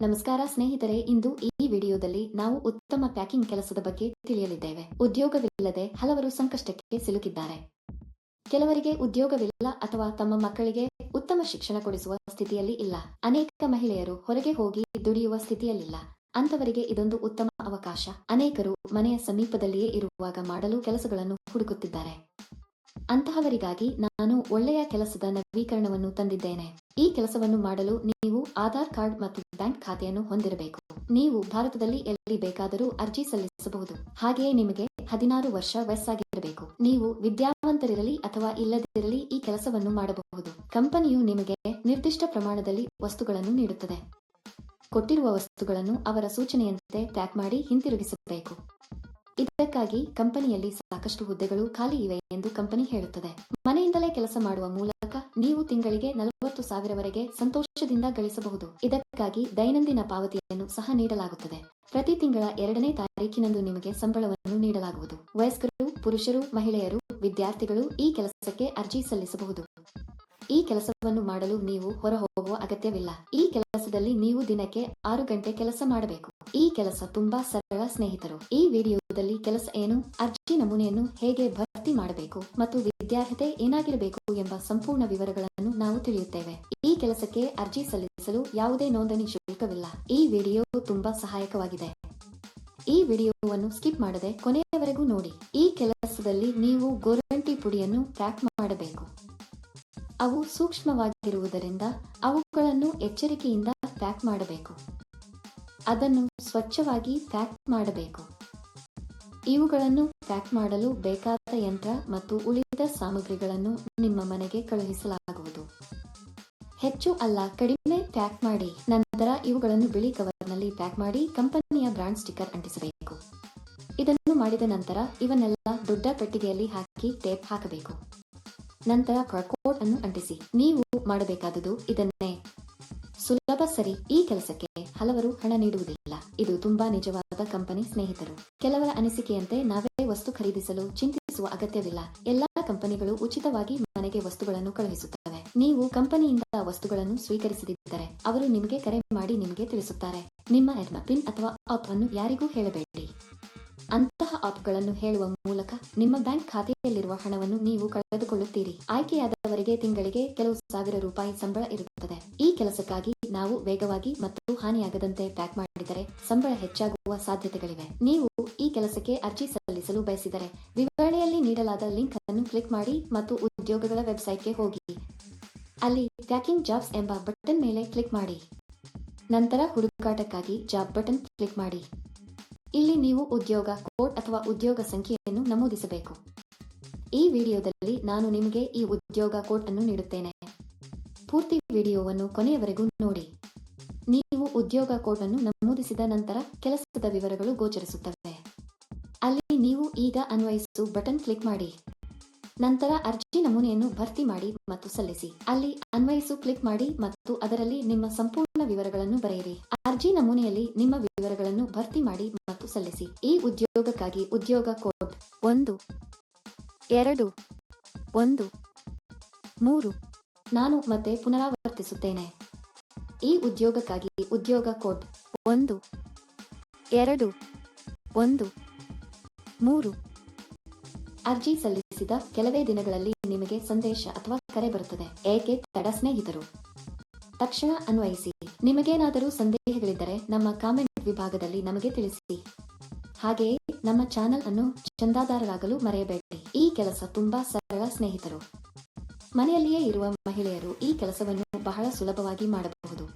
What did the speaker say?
ನಮಸ್ಕಾರ ಸ್ನೇಹಿತರೆ, ಇಂದು ಈ ವಿಡಿಯೋದಲ್ಲಿ ನಾವು ಉತ್ತಮ ಪ್ಯಾಕಿಂಗ್ ಕೆಲಸದ ಬಗ್ಗೆ ತಿಳಿಯಲಿದ್ದೇವೆ. ಉದ್ಯೋಗವಿಲ್ಲದೆ ಹಲವರು ಸಂಕಷ್ಟಕ್ಕೆ ಸಿಲುಕಿದ್ದಾರೆ. ಕೆಲವರಿಗೆ ಉದ್ಯೋಗವಿಲ್ಲ ಅಥವಾ ತಮ್ಮ ಮಕ್ಕಳಿಗೆ ಉತ್ತಮ ಶಿಕ್ಷಣ ಕೊಡಿಸುವ ಸ್ಥಿತಿಯಲ್ಲಿ ಇಲ್ಲ. ಅನೇಕ ಮಹಿಳೆಯರು ಹೊರಗೆ ಹೋಗಿ ದುಡಿಯುವ ಸ್ಥಿತಿಯಲ್ಲಿಲ್ಲ. ಅಂತವರಿಗೆ ಇದೊಂದು ಉತ್ತಮ ಅವಕಾಶ. ಅನೇಕರು ಮನೆಯ ಸಮೀಪದಲ್ಲಿಯೇ ಇರುವಾಗ ಮಾಡಲು ಕೆಲಸಗಳನ್ನು ಹುಡುಕುತ್ತಿದ್ದಾರೆ. ಅಂತಹವರಿಗಾಗಿ ನಾನು ಒಳ್ಳೆಯ ಕೆಲಸದ ನವೀಕರಣವನ್ನು ತಂದಿದ್ದೇನೆ. ಈ ಕೆಲಸವನ್ನು ಮಾಡಲು ನೀವು ಆಧಾರ್ ಕಾರ್ಡ್ ಮತ್ತು ಬ್ಯಾಂಕ್ ಖಾತೆಯನ್ನು ಹೊಂದಿರಬೇಕು. ನೀವು ಭಾರತದಲ್ಲಿ ಎಲ್ಲಿ ಬೇಕಾದರೂ ಅರ್ಜಿ ಸಲ್ಲಿಸಬಹುದು. ಹಾಗೆಯೇ ನಿಮಗೆ 16 ವರ್ಷ ವಯಸ್ಸಾಗಿರಬೇಕು. ನೀವು ವಿದ್ಯಾವಂತರಿರಲಿ ಅಥವಾ ಇಲ್ಲದಿರಲಿ ಈ ಕೆಲಸವನ್ನು ಮಾಡಬಹುದು. ಕಂಪನಿಯು ನಿಮಗೆ ನಿರ್ದಿಷ್ಟ ಪ್ರಮಾಣದಲ್ಲಿ ವಸ್ತುಗಳನ್ನು ನೀಡುತ್ತದೆ. ಕೊಟ್ಟಿರುವ ವಸ್ತುಗಳನ್ನು ಅವರ ಸೂಚನೆಯಂತೆ ಪ್ಯಾಕ್ ಮಾಡಿ ಹಿಂತಿರುಗಿಸಬೇಕು. ಇದಕ್ಕಾಗಿ ಕಂಪನಿಯಲ್ಲಿ ಸಾಕಷ್ಟು ಹುದ್ದೆಗಳು ಖಾಲಿ ಇವೆ ಎಂದು ಕಂಪನಿ ಹೇಳುತ್ತದೆ. ಮನೆಯಿಂದಲೇ ಕೆಲಸ ಮಾಡುವ ಮೂಲಕ ನೀವು ತಿಂಗಳಿಗೆ 40,000 ವರೆಗೆ ಸಂತೋಷದಿಂದ ಗಳಿಸಬಹುದು. ಇದಕ್ಕಾಗಿ ದೈನಂದಿನ ಪಾವತಿಯನ್ನು ಸಹ ನೀಡಲಾಗುತ್ತದೆ. ಪ್ರತಿ ತಿಂಗಳ 2ನೇ ತಾರೀಕಿನಂದು ನಿಮಗೆ ಸಂಬಳವನ್ನು ನೀಡಲಾಗುವುದು. ವಯಸ್ಕರು, ಪುರುಷರು, ಮಹಿಳೆಯರು, ವಿದ್ಯಾರ್ಥಿಗಳು ಈ ಕೆಲಸಕ್ಕೆ ಅರ್ಜಿ ಸಲ್ಲಿಸಬಹುದು. ಈ ಕೆಲಸವನ್ನು ಮಾಡಲು ನೀವು ಹೊರಹೋಗುವ ಅಗತ್ಯವಿಲ್ಲ. ಈ ಕೆಲಸದಲ್ಲಿ ನೀವು ದಿನಕ್ಕೆ 6 ಗಂಟೆ ಕೆಲಸ ಮಾಡಬೇಕು. ಈ ಕೆಲಸ ತುಂಬಾ ಸರಳ ಸ್ನೇಹಿತರು. ಈ ವಿಡಿಯೋದಲ್ಲಿ ಕೆಲಸ ಏನು, ಅರ್ಜಿ ನಮೂನೆಯನ್ನು ಹೇಗೆ ಭರ್ತಿ ಮಾಡಬೇಕು ಮತ್ತು ವಿದ್ಯಾರ್ಹತೆ ಏನಾಗಿರಬೇಕು ಎಂಬ ಸಂಪೂರ್ಣ ವಿವರಗಳನ್ನು ನಾವು ತಿಳಿಯುತ್ತೇವೆ. ಈ ಕೆಲಸಕ್ಕೆ ಅರ್ಜಿ ಸಲ್ಲಿಸಲು ಯಾವುದೇ ನೋಂದಣಿ ಶುಲ್ಕವಿಲ್ಲ. ಈ ವಿಡಿಯೋ ತುಂಬಾ ಸಹಾಯಕವಾಗಿದೆ. ಈ ವಿಡಿಯೋವನ್ನು ಸ್ಕಿಪ್ ಮಾಡದೆ ಕೊನೆಯವರೆಗೂ ನೋಡಿ. ಈ ಕೆಲಸದಲ್ಲಿ ನೀವು ಗೋರಂಟಿ ಪುಡಿಯನ್ನು ಪ್ಯಾಕ್ ಮಾಡಬೇಕು. ಅವು ಸೂಕ್ಷ್ಮವಾಗಿರುವುದರಿಂದ ಅವುಗಳನ್ನು ಎಚ್ಚರಿಕೆಯಿಂದ ಪ್ಯಾಕ್ ಮಾಡಬೇಕು. ಅದನ್ನು ಸ್ವಚ್ಛವಾಗಿ ಪ್ಯಾಕ್ ಮಾಡಬೇಕು. ಇವುಗಳನ್ನು ಪ್ಯಾಕ್ ಮಾಡಲು ಬೇಕಾದ ಯಂತ್ರ ಮತ್ತು ಉಳಿದ ಸಾಮಗ್ರಿಗಳನ್ನು ನಿಮ್ಮ ಮನೆಗೆ ಕಳುಹಿಸಲಾಗುವುದು. ಹೆಚ್ಚು ಅಲ್ಲ, ಕಡಿಮೆ ಪ್ಯಾಕ್ ಮಾಡಿ. ನಂತರ ಇವುಗಳನ್ನು ಬಿಳಿ ಕವರ್ನಲ್ಲಿ ಪ್ಯಾಕ್ ಮಾಡಿ ಕಂಪನಿಯ ಬ್ರಾಂಡ್ ಸ್ಟಿಕ್ಕರ್ ಅಂಟಿಸಬೇಕು. ಇದನ್ನು ಮಾಡಿದ ನಂತರ ಇವನ್ನೆಲ್ಲ ದೊಡ್ಡ ಪೆಟ್ಟಿಗೆಯಲ್ಲಿ ಹಾಕಿ ಟೇಪ್ ಹಾಕಬೇಕು. ನಂತರ ಕೋಡ್ ಅನ್ನು ಅಂಟಿಸಿ. ನೀವು ಮಾಡಬೇಕಾದುದು ಇದನ್ನೇ. ಸುಲಭ ಸರಿ. ಈ ಕೆಲಸಕ್ಕೆ ಹಲವರು ಹಣ ನೀಡುವುದಿಲ್ಲ. ಇದು ತುಂಬಾ ನಿಜವಾದ ಕಂಪನಿ ಸ್ನೇಹಿತರು. ಕೆಲವರ ಅನಿಸಿಕೆಯಂತೆ ನಾವೇ ವಸ್ತು ಖರೀದಿಸಲು ಚಿಂತಿಸುವ ಅಗತ್ಯವಿಲ್ಲ. ಎಲ್ಲಾ ಕಂಪನಿಗಳು ಉಚಿತವಾಗಿ ಮನೆಗೆ ವಸ್ತುಗಳನ್ನು ಕಳುಹಿಸುತ್ತವೆ. ನೀವು ಕಂಪನಿಯಿಂದ ವಸ್ತುಗಳನ್ನು ಸ್ವೀಕರಿಸದಿದ್ದರೆ ಅವರು ನಿಮಗೆ ಕರೆ ಮಾಡಿ ನಿಮಗೆ ತಿಳಿಸುತ್ತಾರೆ. ನಿಮ್ಮ ಪಿನ್ ಅಥವಾ ಆಪ್ ಅನ್ನು ಯಾರಿಗೂ ಹೇಳಬೇಡಿ. ಅಂತಹ ಆಪ್ಗಳನ್ನು ಹೇಳುವ ಮೂಲಕ ನಿಮ್ಮ ಬ್ಯಾಂಕ್ ಖಾತೆಯಲ್ಲಿರುವ ಹಣವನ್ನು ನೀವು ಕಳೆದುಕೊಳ್ಳುತ್ತೀರಿ. ಆಯ್ಕೆಯಾದವರಿಗೆ ತಿಂಗಳಿಗೆ ಕೆಲವು ₹1,000 ಸಂಬಳ ಇರುತ್ತದೆ. ಈ ಕೆಲಸಕ್ಕಾಗಿ ನಾವು ವೇಗವಾಗಿ ಮತ್ತು ಹಾನಿಯಾಗದಂತೆ ಪ್ಯಾಕ್ ಮಾಡಿದರೆ ಸಂಬಳ ಹೆಚ್ಚಾಗುವ ಸಾಧ್ಯತೆಗಳಿವೆ. ನೀವು ಈ ಕೆಲಸಕ್ಕೆ ಅರ್ಜಿ ಸಲ್ಲಿಸಲು ಬಯಸಿದರೆ ವಿವರಣೆಯಲ್ಲಿ ನೀಡಲಾದ ಲಿಂಕ್ ಅನ್ನು ಕ್ಲಿಕ್ ಮಾಡಿ ಮತ್ತು ಉದ್ಯೋಗಗಳ ವೆಬ್ಸೈಟ್ಗೆ ಹೋಗಿ. ಅಲ್ಲಿ ಪ್ಯಾಕಿಂಗ್ ಜಾಬ್ಸ್ ಎಂಬ ಬಟನ್ ಮೇಲೆ ಕ್ಲಿಕ್ ಮಾಡಿ. ನಂತರ ಹುಡುಕಾಟಕ್ಕಾಗಿ ಜಾಬ್ ಬಟನ್ ಕ್ಲಿಕ್ ಮಾಡಿ. ಇಲ್ಲಿ ನೀವು ಉದ್ಯೋಗ ಕೋಡ್ ಅಥವಾ ಉದ್ಯೋಗ ಸಂಖ್ಯೆಯನ್ನು ನಮೂದಿಸಬೇಕು. ಈ ವಿಡಿಯೋದಲ್ಲಿ ನಾನು ನಿಮಗೆ ಈ ಉದ್ಯೋಗ ಕೋಡ್ ಅನ್ನು ನೀಡುತ್ತೇನೆ. ಪೂರ್ತಿ ವಿಡಿಯೋವನ್ನು ಕೊನೆಯವರೆಗೂ ನೋಡಿ. ನೀವು ಉದ್ಯೋಗ ಕೋಡ್ ಅನ್ನು ನಮೂದಿಸಿದ ನಂತರ ಕೆಲಸದ ವಿವರಗಳು ಗೋಚರಿಸುತ್ತವೆ. ಅಲ್ಲಿ ನೀವು ಈಗ ಅನ್ವಯಿಸು ಬಟನ್ ಕ್ಲಿಕ್ ಮಾಡಿ. ನಂತರ ಅರ್ಜಿ ನಮೂನೆಯನ್ನು ಭರ್ತಿ ಮಾಡಿ ಮತ್ತು ಸಲ್ಲಿಸಿ. ಅಲ್ಲಿ ಅನ್ವಯಿಸು ಕ್ಲಿಕ್ ಮಾಡಿ ಮತ್ತು ಅದರಲ್ಲಿ ನಿಮ್ಮ ಸಂಪೂರ್ಣ ವಿವರಗಳನ್ನು ಬರೆಯಿರಿ. ಅರ್ಜಿ ನಮೂನೆಯಲ್ಲಿ ನಿಮ್ಮ ವಿವರಗಳನ್ನು ಭರ್ತಿ ಮಾಡಿ ಮತ್ತು ಸಲ್ಲಿಸಿ. ಈ ಉದ್ಯೋಗಕ್ಕಾಗಿ ಉದ್ಯೋಗ ಕೋಡ್ 1, 2, 1, 3. ನಾನು ಮತ್ತೆ ಪುನರಾವರ್ತಿಸುತ್ತೇನೆ. ಈ ಉದ್ಯೋಗಕ್ಕಾಗಿ ಉದ್ಯೋಗ ಕೋಡ್ 1, 2, 1, 3. ಅರ್ಜಿ ಸಲ್ಲಿಸಿದ ಕೆಲವೇ ದಿನಗಳಲ್ಲಿ ನಿಮಗೆ ಸಂದೇಶ ಅಥವಾ ಕರೆ ಬರುತ್ತದೆ. ಏಕೆ ತಡ ಸ್ನೇಹಿತರು? ತಕ್ಷಣ ಅನ್ವಯಿಸಿ. ನಿಮಗೇನಾದರೂ ಸಂದೇಹಗಳಿದ್ದರೆ ನಮ್ಮ ಕಾಮೆಂಟ್ ವಿಭಾಗದಲ್ಲಿ ನಮಗೆ ತಿಳಿಸಿ. ಹಾಗೆಯೇ ನಮ್ಮ ಚಾನೆಲ್ ಅನ್ನು ಚಂದಾದಾರರಾಗಲು ಮರೆಯಬೇಡಿ. ಈ ಕೆಲಸ ತುಂಬಾ ಸರಳ ಸ್ನೇಹಿತರು. ಮನೆಯಲ್ಲಿಯೇ ಇರುವ ಮಹಿಳೆಯರು ಈ ಕೆಲಸವನ್ನು ಬಹಳ ಸುಲಭವಾಗಿ ಮಾಡಬಹುದು.